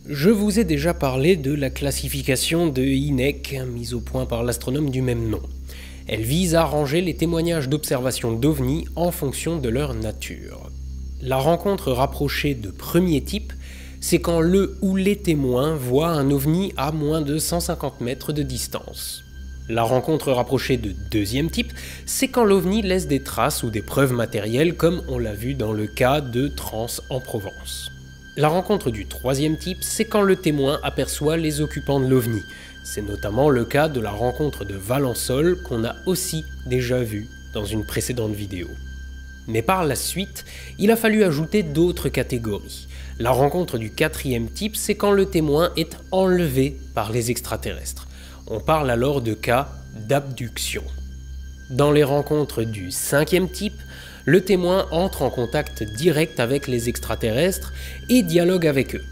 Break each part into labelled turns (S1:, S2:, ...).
S1: Je vous ai déjà parlé de la classification de Hynek, mise au point par l'astronome du même nom. Elle vise à ranger les témoignages d'observation d'OVNI en fonction de leur nature. La rencontre rapprochée de premier type, c'est quand le ou les témoins voient un OVNI à moins de 150 mètres de distance. La rencontre rapprochée de deuxième type, c'est quand l'OVNI laisse des traces ou des preuves matérielles comme on l'a vu dans le cas de Trans en Provence. La rencontre du troisième type, c'est quand le témoin aperçoit les occupants de l'OVNI. C'est notamment le cas de la rencontre de Valençol qu'on a aussi déjà vu dans une précédente vidéo. Mais par la suite, il a fallu ajouter d'autres catégories. La rencontre du quatrième type, c'est quand le témoin est enlevé par les extraterrestres. On parle alors de cas d'abduction. Dans les rencontres du cinquième type, le témoin entre en contact direct avec les extraterrestres et dialogue avec eux.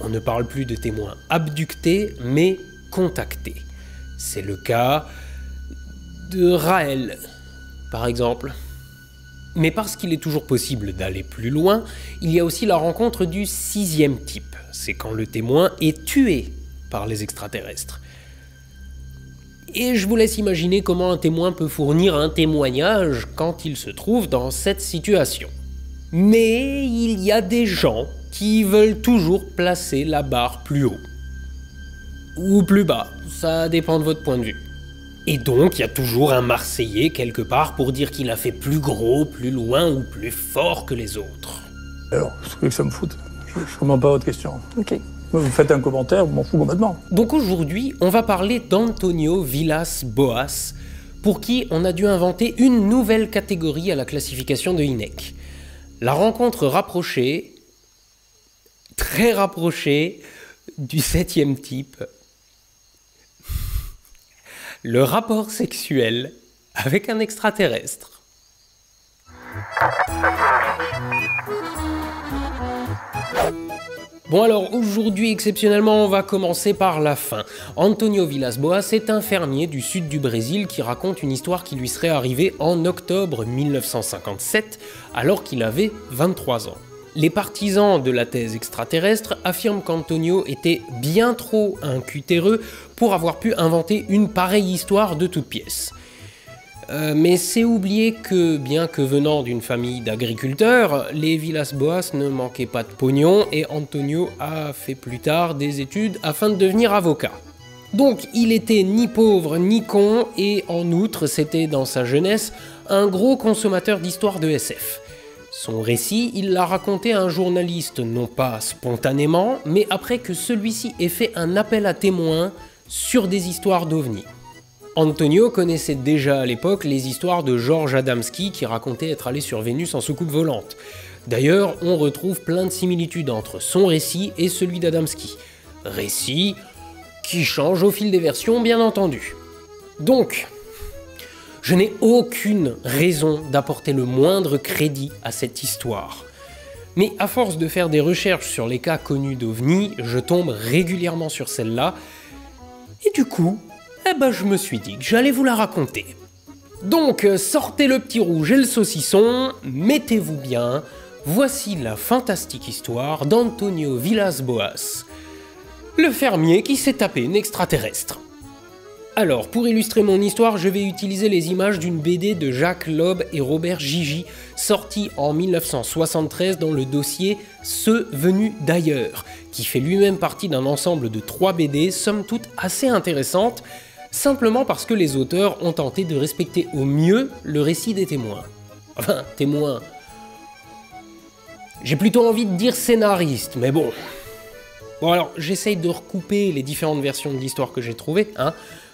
S1: On ne parle plus de témoins abductés, mais contactés. C'est le cas de Raël, par exemple. Mais parce qu'il est toujours possible d'aller plus loin, il y a aussi la rencontre du sixième type. C'est quand le témoin est tué par les extraterrestres. Et je vous laisse imaginer comment un témoin peut fournir un témoignage quand il se trouve dans cette situation. Mais il y a des gens qui veulent toujours placer la barre plus haut. Ou plus bas, ça dépend de votre point de vue. Et donc il y a toujours un Marseillais quelque part pour dire qu'il a fait plus gros, plus loin ou plus fort que les autres.
S2: Alors, ce que ça me fout, je comprends pas votre question.
S3: Ok.
S2: Vous faites un commentaire, je m'en fous complètement.
S1: Donc aujourd'hui, on va parler d'Antonio Villas-Boas, pour qui on a dû inventer une nouvelle catégorie à la classification de Hynek. La rencontre rapprochée, très rapprochée, du septième type. Le rapport sexuel avec un extraterrestre. Bon alors, aujourd'hui, exceptionnellement, on va commencer par la fin. Antonio Villas-Boas est un fermier du sud du Brésil qui raconte une histoire qui lui serait arrivée en octobre 1957, alors qu'il avait 23 ans. Les partisans de la thèse extraterrestre affirment qu'Antonio était bien trop incutéreux pour avoir pu inventer une pareille histoire de toutes pièces. Mais c'est oublier que, bien que venant d'une famille d'agriculteurs, les Villas-Boas ne manquaient pas de pognon et Antonio a fait plus tard des études afin de devenir avocat. Donc il était ni pauvre ni con et en outre c'était dans sa jeunesse un gros consommateur d'histoires de SF. Son récit, il l'a raconté à un journaliste non pas spontanément, mais après que celui-ci ait fait un appel à témoins sur des histoires d'OVNI. Antonio connaissait déjà à l'époque les histoires de George Adamski qui racontait être allé sur Vénus en soucoupe volante. D'ailleurs, on retrouve plein de similitudes entre son récit et celui d'Adamski. Récit qui change au fil des versions, bien entendu. Donc, je n'ai aucune raison d'apporter le moindre crédit à cette histoire. Mais à force de faire des recherches sur les cas connus d'OVNI, je tombe régulièrement sur celle-là, et du coup, je me suis dit que j'allais vous la raconter. Donc, sortez le petit rouge et le saucisson, mettez-vous bien, voici la fantastique histoire d'Antonio Villas-Boas, le fermier qui s'est tapé une extraterrestre. Alors, pour illustrer mon histoire, je vais utiliser les images d'une BD de Jacques Loeb et Robert Gigi, sortie en 1973 dans le dossier « Ceux venus d'ailleurs », qui fait lui-même partie d'un ensemble de 3 BD, somme toute assez intéressantes, simplement parce que les auteurs ont tenté de respecter au mieux le récit des témoins. Enfin, témoins. J'ai plutôt envie de dire scénaristes, mais bon. Bon alors, j'essaye de recouper les différentes versions de l'histoire que j'ai trouvées,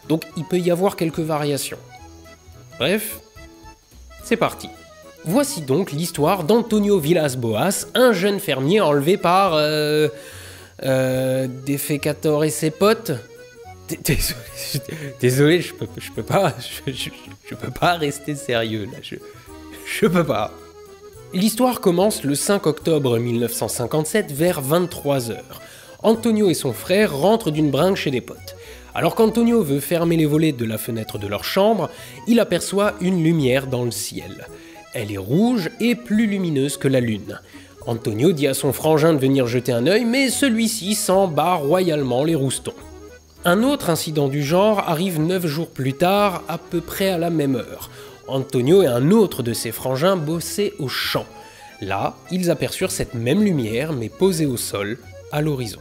S1: donc il peut y avoir quelques variations. Bref, c'est parti. Voici donc l'histoire d'Antonio Villas-Boas, un jeune fermier enlevé par... Defecator et ses potes. Désolé, je peux pas rester sérieux là, je peux pas. L'histoire commence le 5 octobre 1957 vers 23h. Antonio et son frère rentrent d'une bringue chez des potes. Alors qu'Antonio veut fermer les volets de la fenêtre de leur chambre, il aperçoit une lumière dans le ciel. Elle est rouge et plus lumineuse que la lune. Antonio dit à son frangin de venir jeter un œil, mais celui-ci s'en bat royalement les roustons. Un autre incident du genre arrive 9 jours plus tard, à peu près à la même heure. Antonio et un autre de ses frangins bossaient au champ. Là, ils aperçurent cette même lumière, mais posée au sol, à l'horizon.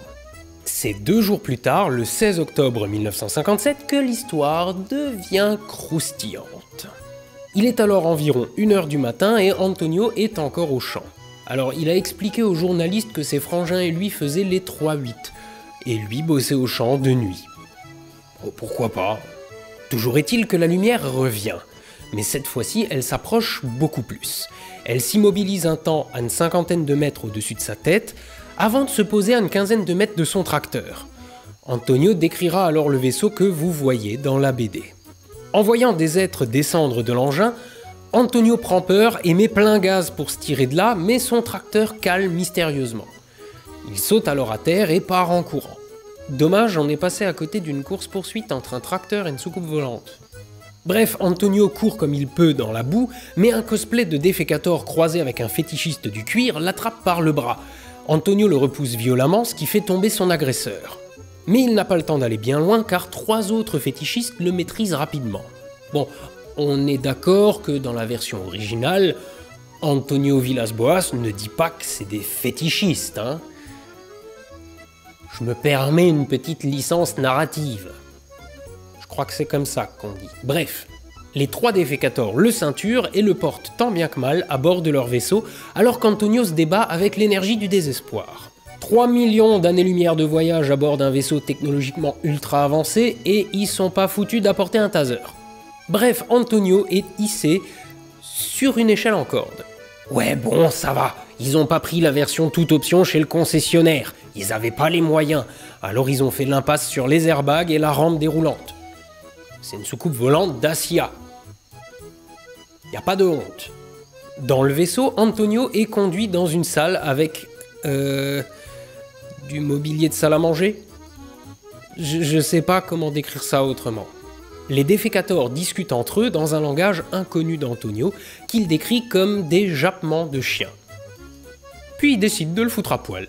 S1: C'est 2 jours plus tard, le 16 octobre 1957, que l'histoire devient croustillante. Il est alors environ 1h du matin et Antonio est encore au champ. Alors, il a expliqué aux journalistes que ses frangins et lui faisaient les 3-8, et lui bossait au champ de nuit. Oh, pourquoi pas? Toujours est-il que la lumière revient, mais cette fois-ci, elle s'approche beaucoup plus. Elle s'immobilise un temps à une 50aine de mètres au-dessus de sa tête, avant de se poser à une 15aine de mètres de son tracteur. Antonio décrira alors le vaisseau que vous voyez dans la BD. En voyant des êtres descendre de l'engin, Antonio prend peur et met plein gaz pour se tirer de là, mais son tracteur cale mystérieusement. Il saute alors à terre et part en courant. Dommage, on est passé à côté d'une course-poursuite entre un tracteur et une soucoupe volante. Bref, Antonio court comme il peut dans la boue, mais un cosplay de Defecator croisé avec un fétichiste du cuir l'attrape par le bras. Antonio le repousse violemment, ce qui fait tomber son agresseur. Mais il n'a pas le temps d'aller bien loin car 3 autres fétichistes le maîtrisent rapidement. Bon, on est d'accord que dans la version originale, Antonio Villas-Boas ne dit pas que c'est des fétichistes, hein. Je me permets une petite licence narrative. Je crois que c'est comme ça qu'on dit. Bref, les 3 Defecators le ceinturent et le portent tant bien que mal à bord de leur vaisseau, alors qu'Antonio se débat avec l'énergie du désespoir. 3 millions d'années-lumière de voyage à bord d'un vaisseau technologiquement ultra avancé et ils sont pas foutus d'apporter un taser. Bref, Antonio est hissé sur une échelle en corde. Ouais bon, ça va, ils ont pas pris la version toute option chez le concessionnaire, ils avaient pas les moyens, alors ils ont fait l'impasse sur les airbags et la rampe déroulante. C'est une soucoupe volante Dacia. Y a pas de honte. Dans le vaisseau, Antonio est conduit dans une salle avec... du mobilier de salle à manger? Je sais pas comment décrire ça autrement. Les Defecators discutent entre eux dans un langage inconnu d'Antonio, qu'il décrit comme des jappements de chiens. Puis il décide de le foutre à poil.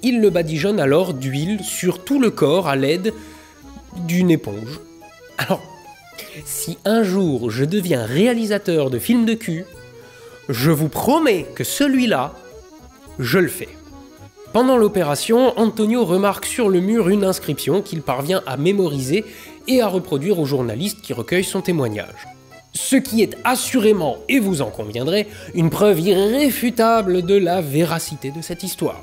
S1: Il le badigeonne alors d'huile sur tout le corps à l'aide d'une éponge. Alors, si un jour je deviens réalisateur de films de cul, je vous promets que celui-là, je le fais. Pendant l'opération, Antonio remarque sur le mur une inscription qu'il parvient à mémoriser et à reproduire aux journalistes qui recueillent son témoignage. Ce qui est assurément, et vous en conviendrez, une preuve irréfutable de la véracité de cette histoire.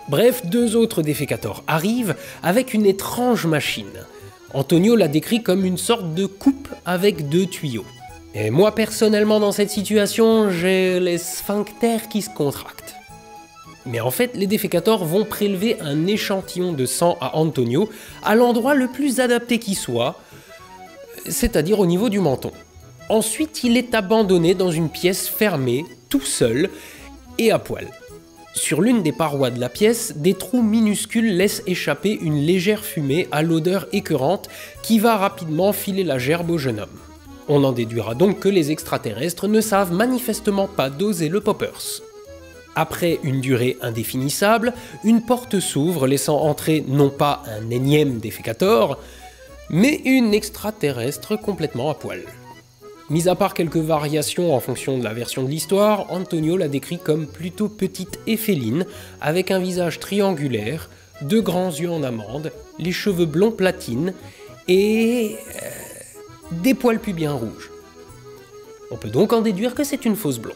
S1: Bref, 2 autres Defecators arrivent avec une étrange machine. Antonio l'a décrit comme une sorte de coupe avec 2 tuyaux. Et moi personnellement dans cette situation, j'ai les sphincters qui se contractent. Mais en fait, les Defecators vont prélever un échantillon de sang à Antonio à l'endroit le plus adapté qui soit, c'est-à-dire au niveau du menton. Ensuite, il est abandonné dans une pièce fermée, tout seul et à poil. Sur l'une des parois de la pièce, des trous minuscules laissent échapper une légère fumée à l'odeur écœurante qui va rapidement filer la gerbe au jeune homme. On en déduira donc que les extraterrestres ne savent manifestement pas doser le poppers. Après une durée indéfinissable, une porte s'ouvre laissant entrer non pas un énième Defecator, mais une extraterrestre complètement à poil. Mis à part quelques variations en fonction de la version de l'histoire, Antonio la décrit comme plutôt petite et féline, avec un visage triangulaire, 2 grands yeux en amande, les cheveux blonds platine et... des poils pubiens rouges. On peut donc en déduire que c'est une fausse blonde.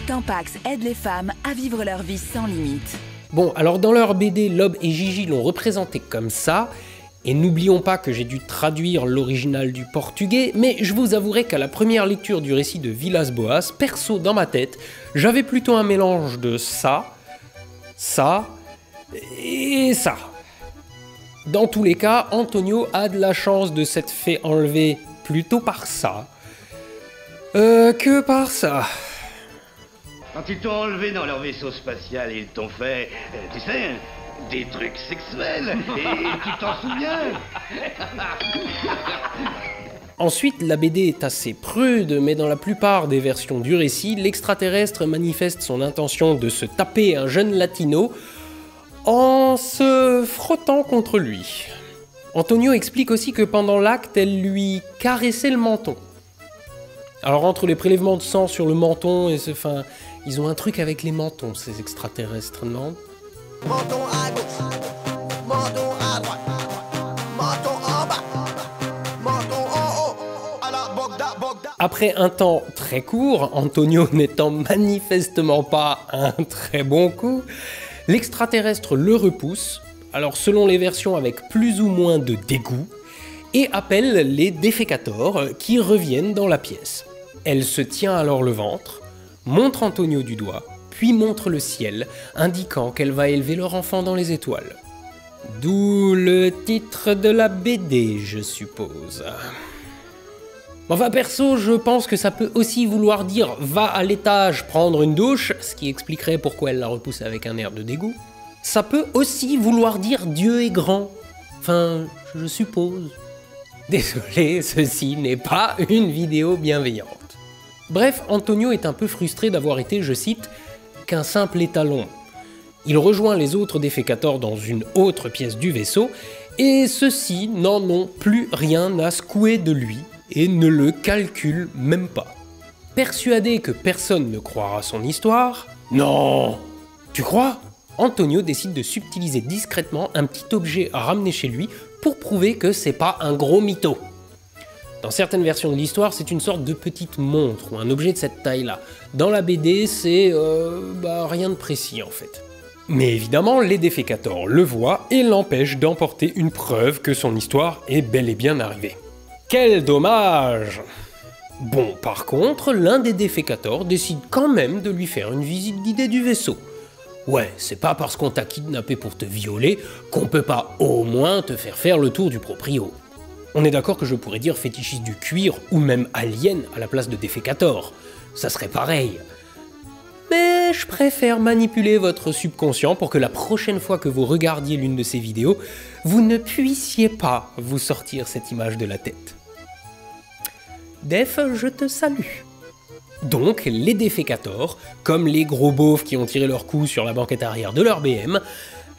S3: Tampax aide les femmes à vivre leur vie sans limite.
S1: Bon, alors dans leur BD, Lob et Gigi l'ont représenté comme ça, et n'oublions pas que j'ai dû traduire l'original du portugais, mais je vous avouerai qu'à la première lecture du récit de Villas-Boas, perso dans ma tête, j'avais plutôt un mélange de ça et ça. Dans tous les cas, Antonio a de la chance de s'être fait enlever plutôt par ça que par ça.
S4: Quand ils t'ont enlevé dans leur vaisseau spatial, ils t'ont fait, tu sais, des trucs sexuels. Et tu t'en souviens?
S1: Ensuite, la BD est assez prude, mais dans la plupart des versions du récit, l'extraterrestre manifeste son intention de se taper un jeune latino en se frottant contre lui. Antonio explique aussi que pendant l'acte, elle lui caressait le menton. Alors entre les prélèvements de sang sur le menton et ils ont un truc avec les mentons, ces extraterrestres, non?
S5: Menton à gauche, menton à droite, menton en bas, menton en haut, à la Bogda, Bogda.
S1: Après un temps très court, Antonio n'étant manifestement pas un très bon coup, l'extraterrestre le repousse, alors selon les versions avec plus ou moins de dégoût, et appelle les défécateurs qui reviennent dans la pièce. Elle se tient alors le ventre, montre Antonio du doigt, puis montre le ciel, indiquant qu'elle va élever leur enfant dans les étoiles. D'où le titre de la BD, je suppose. Enfin perso, je pense que ça peut aussi vouloir dire « va à l'étage prendre une douche », ce qui expliquerait pourquoi elle la repousse avec un air de dégoût. Ça peut aussi vouloir dire « Dieu est grand », enfin, je suppose. Désolé, ceci n'est pas une vidéo bienveillante. Bref, Antonio est un peu frustré d'avoir été, je cite, « qu'un simple étalon ». Il rejoint les autres défécateurs dans une autre pièce du vaisseau, et ceux-ci n'en ont plus rien à secouer de lui, et ne le calculent même pas. Persuadé que personne ne croira son histoire... Non! Tu crois? Antonio décide de subtiliser discrètement un petit objet à ramener chez lui pour prouver que c'est pas un gros mytho. Dans certaines versions de l'histoire, c'est une sorte de petite montre ou un objet de cette taille-là. Dans la BD, c'est rien de précis en fait. Mais évidemment, les défécateurs le voient et l'empêchent d'emporter une preuve que son histoire est bel et bien arrivée. Quel dommage! Bon, par contre, l'un des défécateurs décide quand même de lui faire une visite guidée du vaisseau. Ouais, c'est pas parce qu'on t'a kidnappé pour te violer qu'on peut pas au moins te faire le tour du proprio. On est d'accord que je pourrais dire fétichiste du cuir ou même alien à la place de défécateur. Ça serait pareil. Mais je préfère manipuler votre subconscient pour que la prochaine fois que vous regardiez l'une de ces vidéos, vous ne puissiez pas vous sortir cette image de la tête. Def, je te salue. Donc, les défécateurs, comme les gros beaufs qui ont tiré leur coup sur la banquette arrière de leur BM,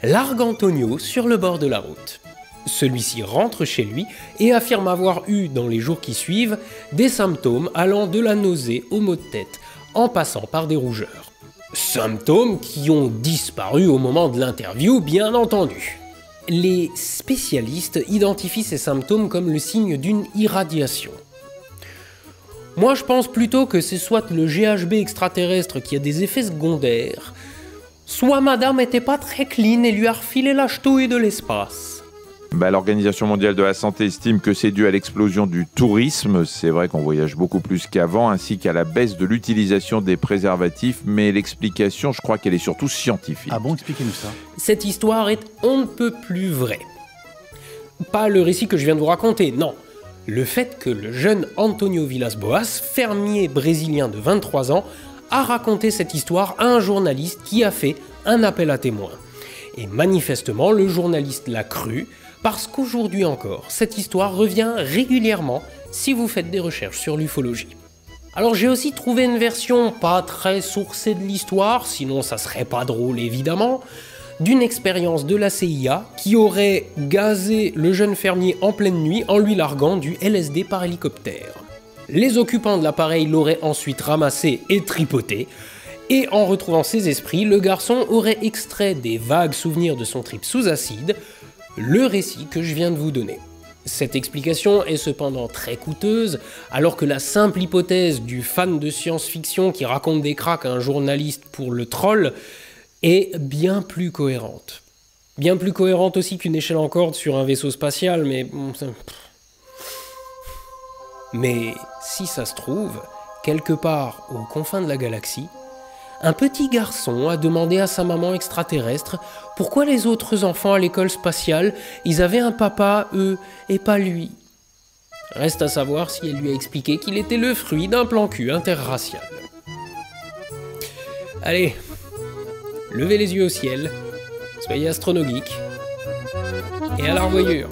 S1: larguent Antonio sur le bord de la route. Celui-ci rentre chez lui et affirme avoir eu, dans les jours qui suivent, des symptômes allant de la nausée au maux de tête, en passant par des rougeurs. Symptômes qui ont disparu au moment de l'interview, bien entendu. Les spécialistes identifient ces symptômes comme le signe d'une irradiation. Moi je pense plutôt que c'est soit le GHB extraterrestre qui a des effets secondaires, soit madame était pas très clean et lui a refilé la ch'touille de l'espace.
S6: L'Organisation mondiale de la santé estime que c'est dû à l'explosion du tourisme. C'est vrai qu'on voyage beaucoup plus qu'avant, ainsi qu'à la baisse de l'utilisation des préservatifs, mais l'explication, je crois qu'elle est surtout scientifique.
S7: Ah bon, expliquez-nous ça.
S1: Cette histoire est on ne peut plus vraie. Pas le récit que je viens de vous raconter, non. Le fait que le jeune Antonio Villas-Boas, fermier brésilien de 23 ans, a raconté cette histoire à un journaliste qui a fait un appel à témoins. Et manifestement, le journaliste l'a cru, parce qu'aujourd'hui encore, cette histoire revient régulièrement si vous faites des recherches sur l'ufologie. Alors j'ai aussi trouvé une version pas très sourcée de l'histoire, sinon ça serait pas drôle évidemment, d'une expérience de la CIA qui aurait gazé le jeune fermier en pleine nuit en lui larguant du LSD par hélicoptère. Les occupants de l'appareil l'auraient ensuite ramassé et tripoté, et en retrouvant ses esprits, le garçon aurait extrait des vagues souvenirs de son trip sous acide, le récit que je viens de vous donner. Cette explication est cependant très coûteuse, alors que la simple hypothèse du fan de science-fiction qui raconte des cracks à un journaliste pour le troll est bien plus cohérente. Bien plus cohérente aussi qu'une échelle en corde sur un vaisseau spatial, mais... Mais si ça se trouve, quelque part aux confins de la galaxie, un petit garçon a demandé à sa maman extraterrestre pourquoi les autres enfants à l'école spatiale, ils avaient un papa, eux, et pas lui. Reste à savoir si elle lui a expliqué qu'il était le fruit d'un plan cul interracial. Allez, levez les yeux au ciel, soyez astronogeeks. Et à la revoyure.